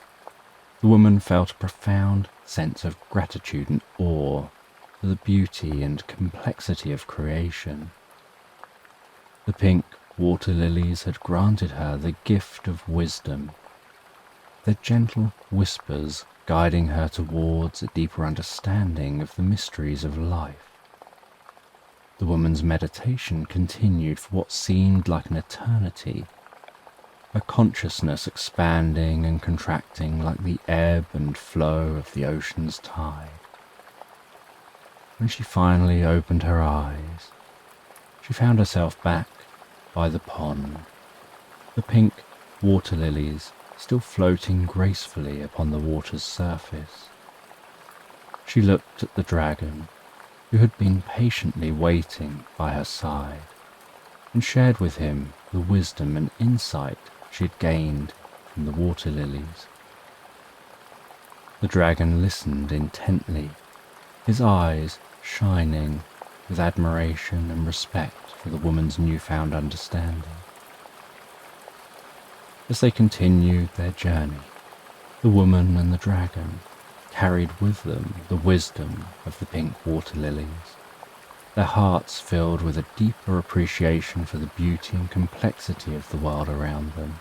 the woman felt a profound sense of gratitude and awe for the beauty and complexity of creation. The pink water lilies had granted her the gift of wisdom, their gentle whispers guiding her towards a deeper understanding of the mysteries of life. The woman's meditation continued for what seemed like an eternity, her consciousness expanding and contracting like the ebb and flow of the ocean's tide. When she finally opened her eyes, she found herself back by the pond, the pink water lilies still floating gracefully upon the water's surface. She looked at the dragon, who had been patiently waiting by her side, and shared with him the wisdom and insight she had gained from the water lilies. The dragon listened intently, his eyes shining with admiration and respect for the woman's newfound understanding. As they continued their journey, the woman and the dragon carried with them the wisdom of the pink water lilies, their hearts filled with a deeper appreciation for the beauty and complexity of the world around them.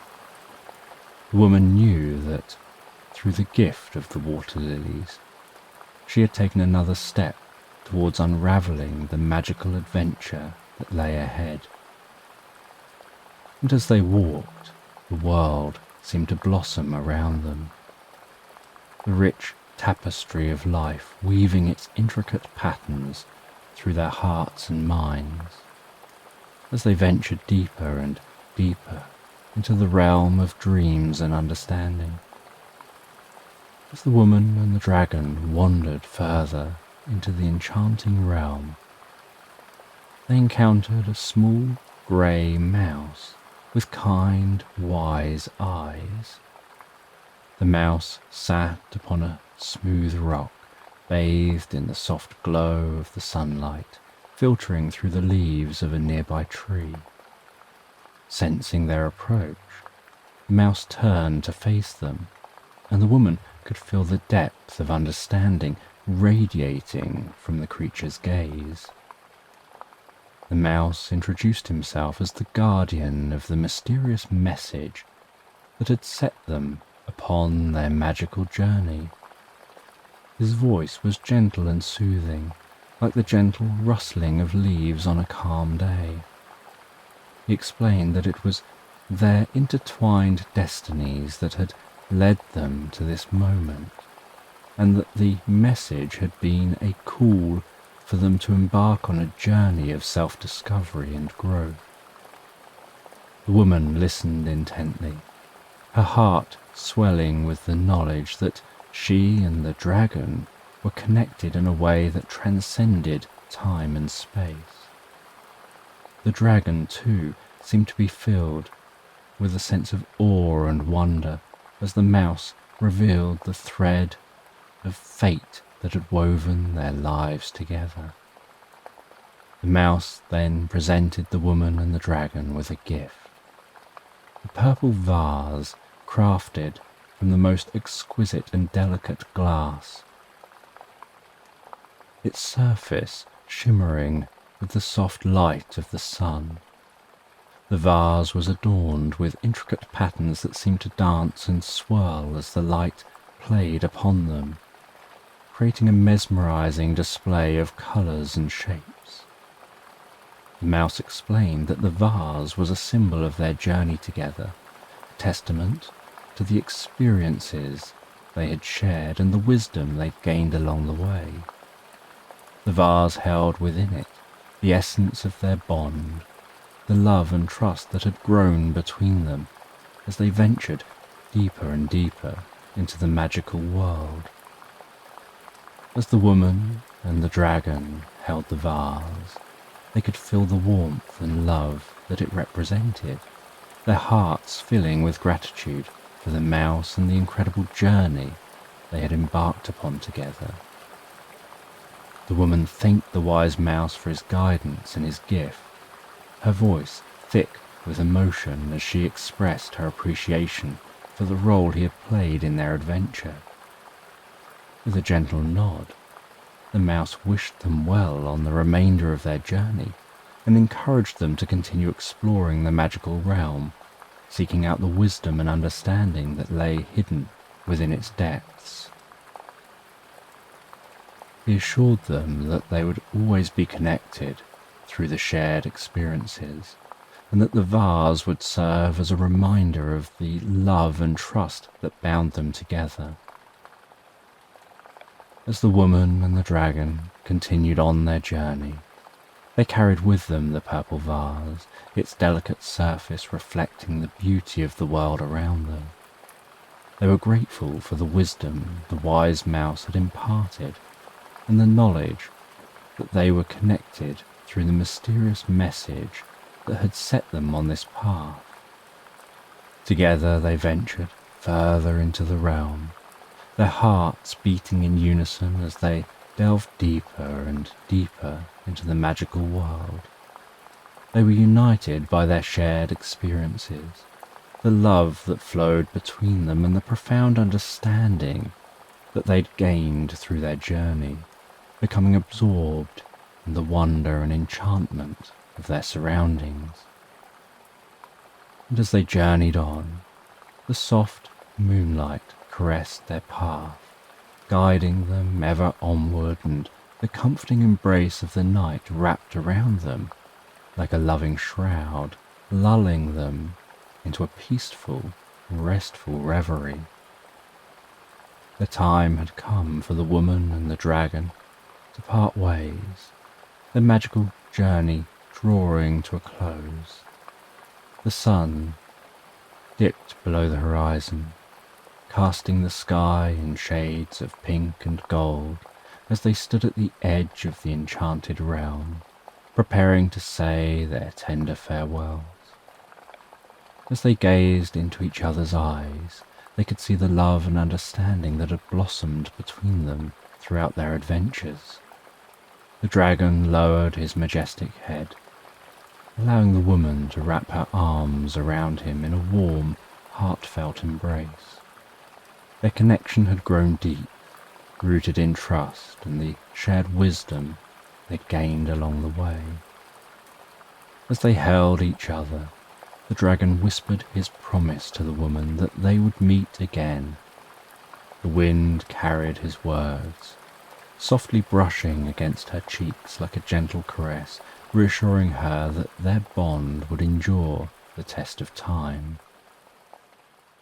The woman knew that, through the gift of the water lilies, she had taken another step towards unraveling the magical adventure that lay ahead. And as they walked, the world seemed to blossom around them, the rich tapestry of life weaving its intricate patterns through their hearts and minds, as they ventured deeper and deeper into the realm of dreams and understanding. As the woman and the dragon wandered further into the enchanting realm, they encountered a small grey mouse with kind, wise eyes. The mouse sat upon a smooth rock, bathed in the soft glow of the sunlight filtering through the leaves of a nearby tree. Sensing their approach, the mouse turned to face them, and the woman could feel the depth of understanding radiating from the creature's gaze. The mouse introduced himself as the guardian of the mysterious message that had set them upon their magical journey. His voice was gentle and soothing, like the gentle rustling of leaves on a calm day. He explained that it was their intertwined destinies that had led them to this moment, and that the message had been a call for them to embark on a journey of self-discovery and growth. The woman listened intently, her heart swelling with the knowledge that she and the dragon were connected in a way that transcended time and space. The dragon, too, seemed to be filled with a sense of awe and wonder as the mouse revealed the thread of fate that had woven their lives together. The mouse then presented the woman and the dragon with a gift, a purple vase crafted from the most exquisite and delicate glass, its surface shimmering with the soft light of the sun. The vase was adorned with intricate patterns that seemed to dance and swirl as the light played upon them, creating a mesmerizing display of colors and shapes. The mouse explained that the vase was a symbol of their journey together, a testament to the experiences they had shared and the wisdom they'd gained along the way. The vase held within it the essence of their bond, the love and trust that had grown between them as they ventured deeper and deeper into the magical world. As the woman and the dragon held the vase, they could feel the warmth and love that it represented, their hearts filling with gratitude for the mouse and the incredible journey they had embarked upon together. The woman thanked the wise mouse for his guidance and his gift, her voice thick with emotion as she expressed her appreciation for the role he had played in their adventure. With a gentle nod, the mouse wished them well on the remainder of their journey and encouraged them to continue exploring the magical realm, seeking out the wisdom and understanding that lay hidden within its depths. He assured them that they would always be connected through the shared experiences, and that the vase would serve as a reminder of the love and trust that bound them together. As the woman and the dragon continued on their journey, they carried with them the purple vase, its delicate surface reflecting the beauty of the world around them. They were grateful for the wisdom the wise mouse had imparted and the knowledge that they were connected through the mysterious message that had set them on this path. Together they ventured further into the realm, their hearts beating in unison as they delved deeper and deeper into the magical world. They were united by their shared experiences, the love that flowed between them and the profound understanding that they'd gained through their journey, becoming absorbed in the wonder and enchantment of their surroundings. And as they journeyed on, the soft moonlight caressed their path, guiding them ever onward, and the comforting embrace of the night wrapped around them like a loving shroud, lulling them into a peaceful, restful reverie. The time had come for the woman and the dragon to part ways, their magical journey drawing to a close. The sun dipped below the horizon, casting the sky in shades of pink and gold as they stood at the edge of the enchanted realm, preparing to say their tender farewells. As they gazed into each other's eyes, they could see the love and understanding that had blossomed between them throughout their adventures. The dragon lowered his majestic head, allowing the woman to wrap her arms around him in a warm, heartfelt embrace. Their connection had grown deep, rooted in trust and the shared wisdom they'd gained along the way. As they held each other, the dragon whispered his promise to the woman that they would meet again. The wind carried his words, softly brushing against her cheeks like a gentle caress, reassuring her that their bond would endure the test of time.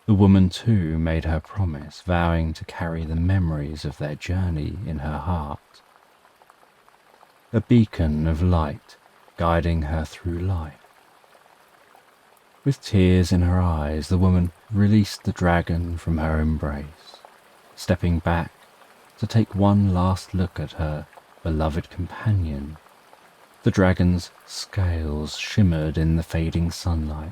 The woman too made her promise, vowing to carry the memories of their journey in her heart, a beacon of light guiding her through life. With tears in her eyes, the woman released the dragon from her embrace, stepping back to take one last look at her beloved companion. The dragon's scales shimmered in the fading sunlight,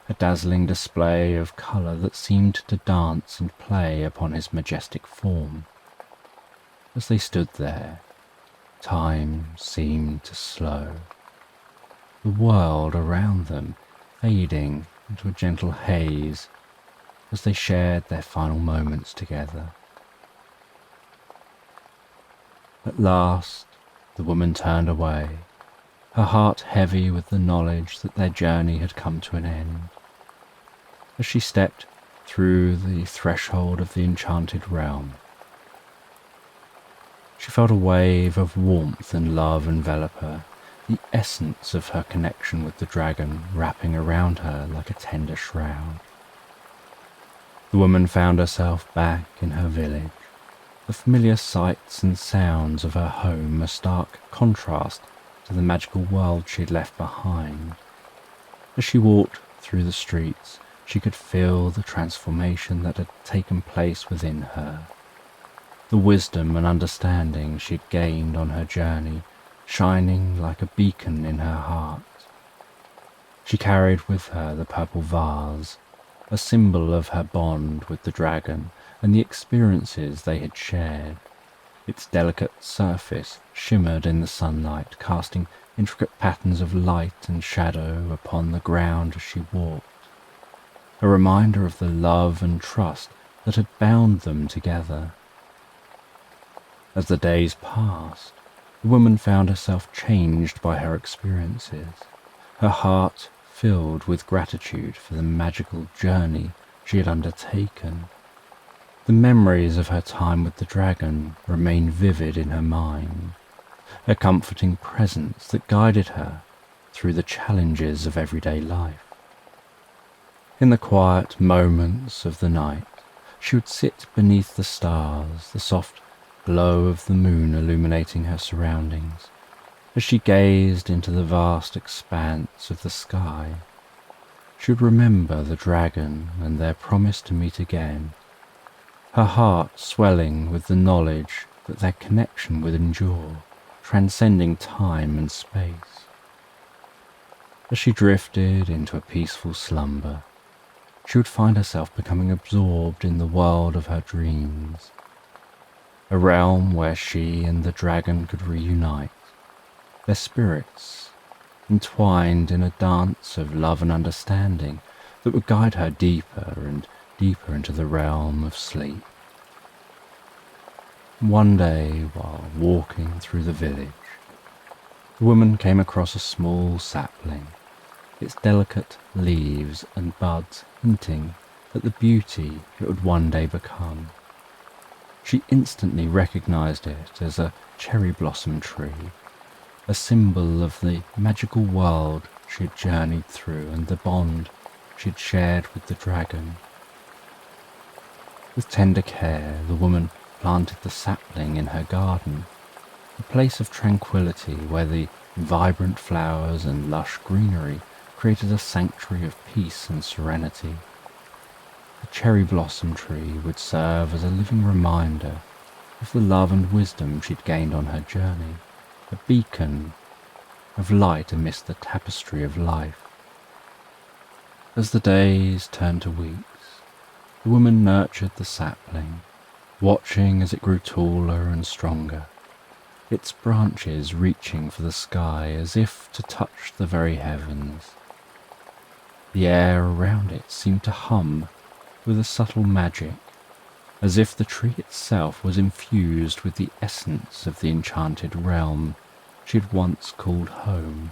a dazzling display of colour that seemed to dance and play upon his majestic form. As they stood there, time seemed to slow, the world around them fading into a gentle haze as they shared their final moments together. At last, the woman turned away, her heart heavy with the knowledge that their journey had come to an end. As she stepped through the threshold of the enchanted realm, she felt a wave of warmth and love envelop her, the essence of her connection with the dragon wrapping around her like a tender shroud. The woman found herself back in her village. The familiar sights and sounds of her home a stark contrast to the magical world she had left behind. As she walked through the streets, she could feel the transformation that had taken place within her. The wisdom and understanding she had gained on her journey shining like a beacon in her heart. She carried with her the purple vase, a symbol of her bond with the dragon and the experiences they had shared. Its delicate surface shimmered in the sunlight, casting intricate patterns of light and shadow upon the ground as she walked, a reminder of the love and trust that had bound them together. As the days passed, the woman found herself changed by her experiences, her heart filled with gratitude for the magical journey she had undertaken. The memories of her time with the dragon remained vivid in her mind, a comforting presence that guided her through the challenges of everyday life. In the quiet moments of the night, she would sit beneath the stars, the soft glow of the moon illuminating her surroundings. As she gazed into the vast expanse of the sky, she would remember the dragon and their promise to meet again, her heart swelling with the knowledge that their connection would endure, transcending time and space. As she drifted into a peaceful slumber, she would find herself becoming absorbed in the world of her dreams, a realm where she and the dragon could reunite, their spirits entwined in a dance of love and understanding that would guide her deeper and deeper into the realm of sleep. One day, while walking through the village, the woman came across a small sapling, its delicate leaves and buds hinting at the beauty it would one day become. She instantly recognized it as a cherry blossom tree, a symbol of the magical world she had journeyed through and the bond she had shared with the dragon. With tender care, the woman planted the sapling in her garden, a place of tranquility where the vibrant flowers and lush greenery created a sanctuary of peace and serenity. The cherry blossom tree would serve as a living reminder of the love and wisdom she'd gained on her journey, a beacon of light amidst the tapestry of life. As the days turned to weeks, the woman nurtured the sapling, watching as it grew taller and stronger, its branches reaching for the sky as if to touch the very heavens. The air around it seemed to hum with a subtle magic, as if the tree itself was infused with the essence of the enchanted realm she had once called home.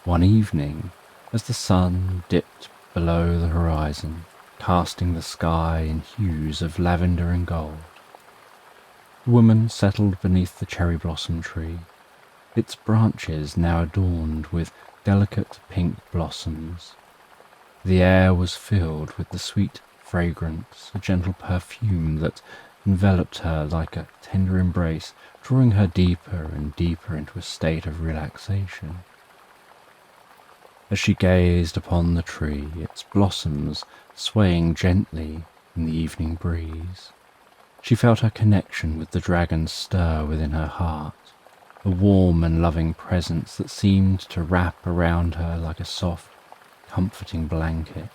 One evening, as the sun dipped below the horizon, casting the sky in hues of lavender and gold, the woman settled beneath the cherry blossom tree, its branches now adorned with delicate pink blossoms. The air was filled with the sweet fragrance, a gentle perfume that enveloped her like a tender embrace, drawing her deeper and deeper into a state of relaxation. As she gazed upon the tree, its blossoms swaying gently in the evening breeze, she felt her connection with the dragon stir within her heart, a warm and loving presence that seemed to wrap around her like a soft, comforting blanket.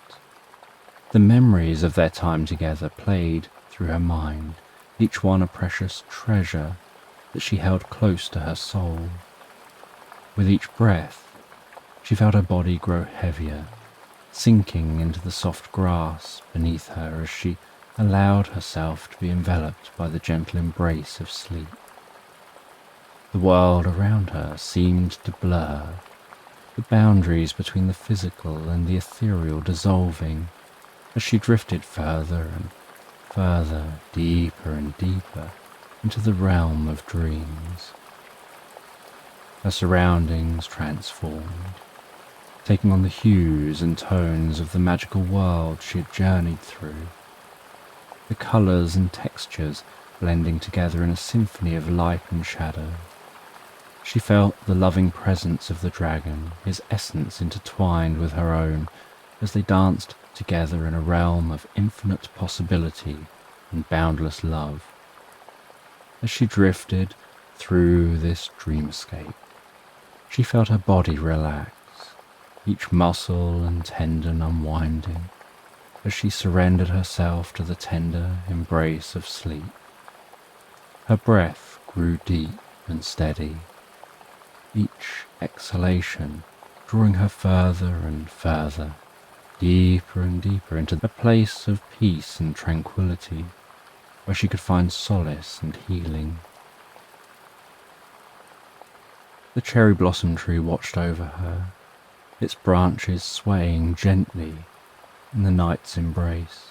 The memories of their time together played through her mind, each one a precious treasure that she held close to her soul. With each breath, she felt her body grow heavier, sinking into the soft grass beneath her as she allowed herself to be enveloped by the gentle embrace of sleep. The world around her seemed to blur, the boundaries between the physical and the ethereal dissolving as she drifted further and further, deeper and deeper into the realm of dreams. Her surroundings transformed. taking on the hues and tones of the magical world she had journeyed through, the colours and textures blending together in a symphony of light and shadow. She felt the loving presence of the dragon, his essence intertwined with her own, as they danced together in a realm of infinite possibility and boundless love. As she drifted through this dreamscape, she felt her body relax, each muscle and tendon unwinding, as she surrendered herself to the tender embrace of sleep. Her breath grew deep and steady, each exhalation drawing her further and further, deeper and deeper into a place of peace and tranquility, where she could find solace and healing. The cherry blossom tree watched over her, its branches swaying gently in the night's embrace,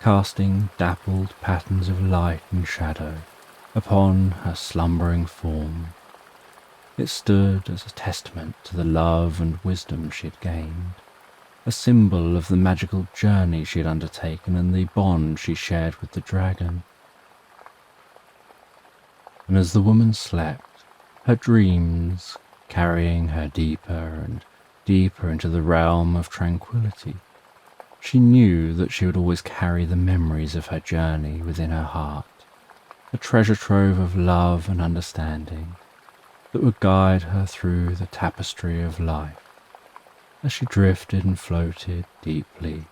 casting dappled patterns of light and shadow upon her slumbering form. It stood as a testament to the love and wisdom she had gained, a symbol of the magical journey she had undertaken and the bond she shared with the dragon. And as the woman slept, her dreams carrying her deeper and deeper into the realm of tranquility, she knew that she would always carry the memories of her journey within her heart, a treasure trove of love and understanding that would guide her through the tapestry of life as she drifted and floated deeply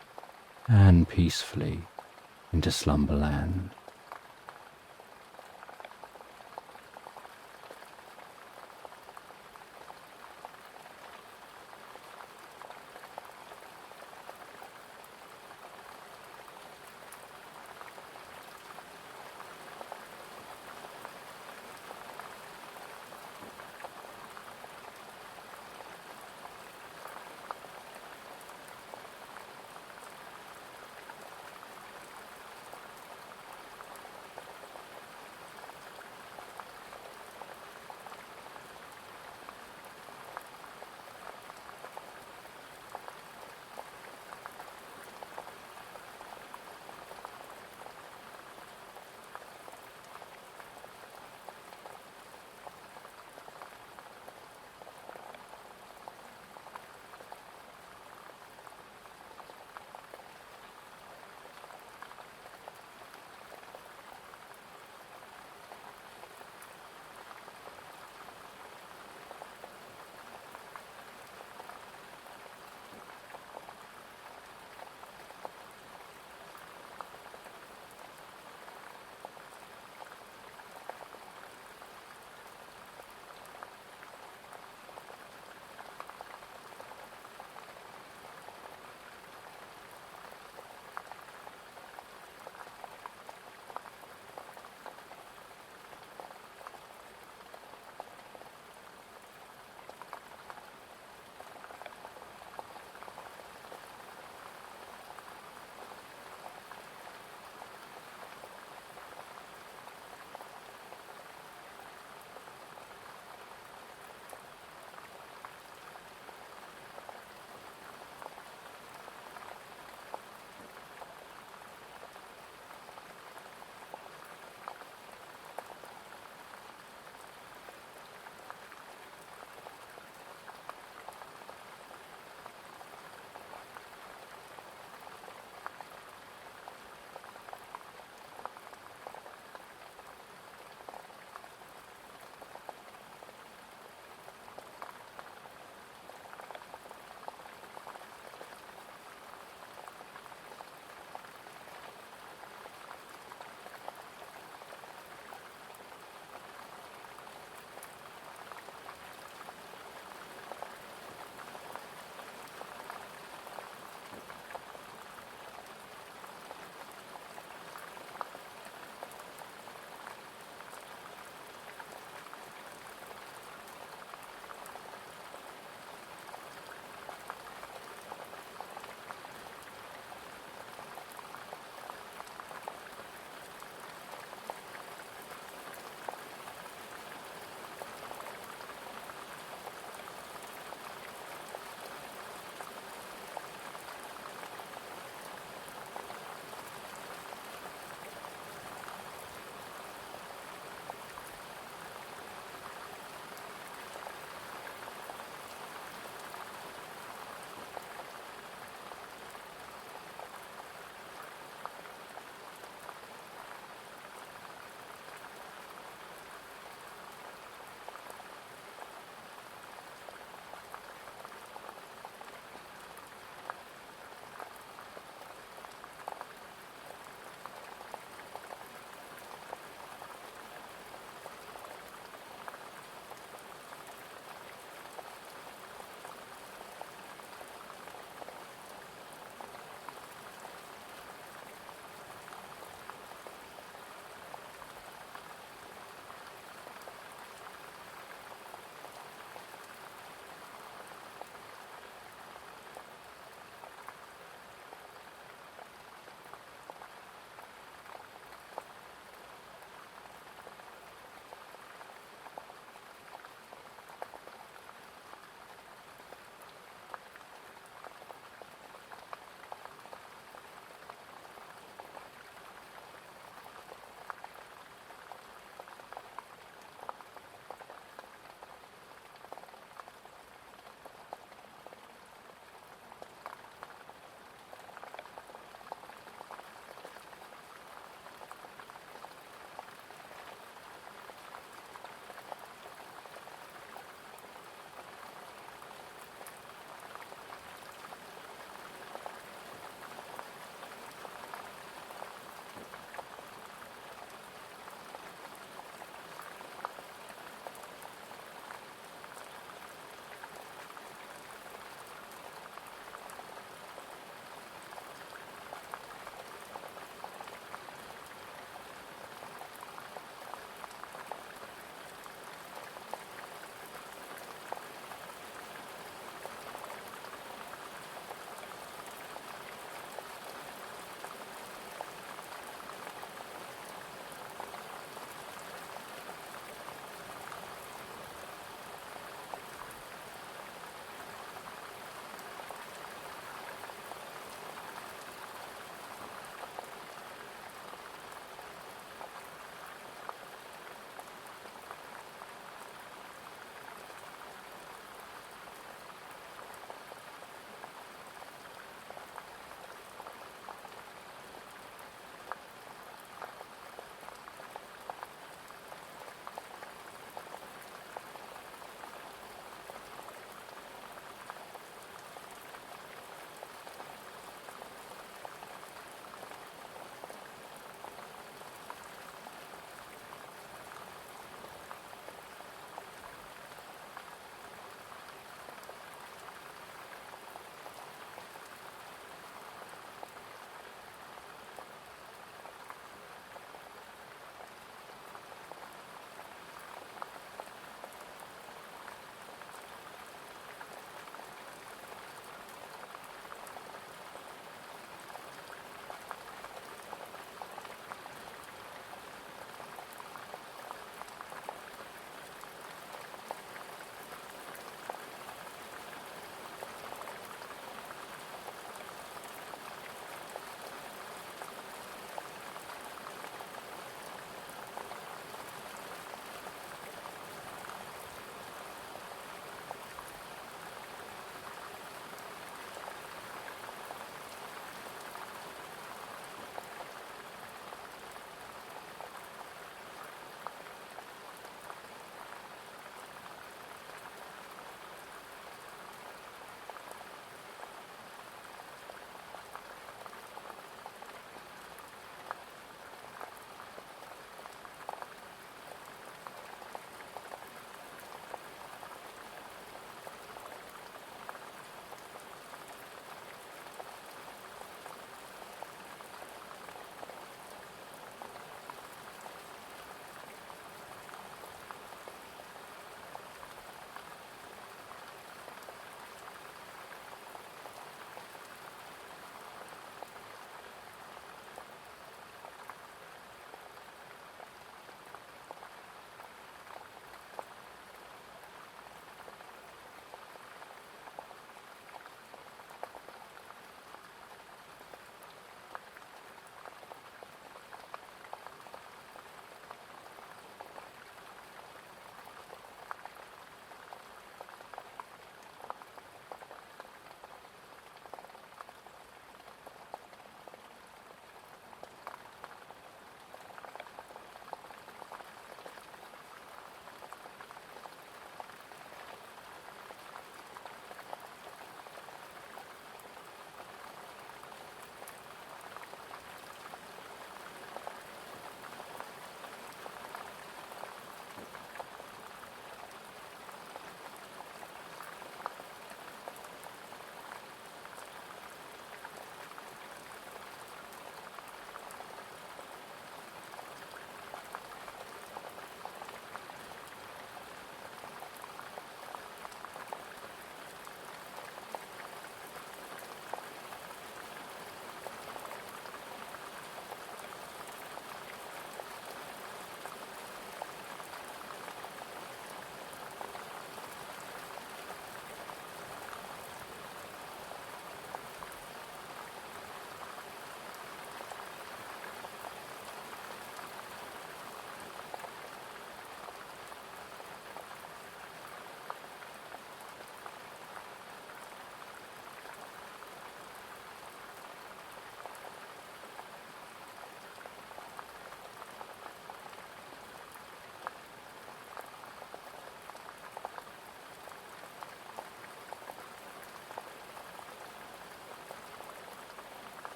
and peacefully into Slumberland.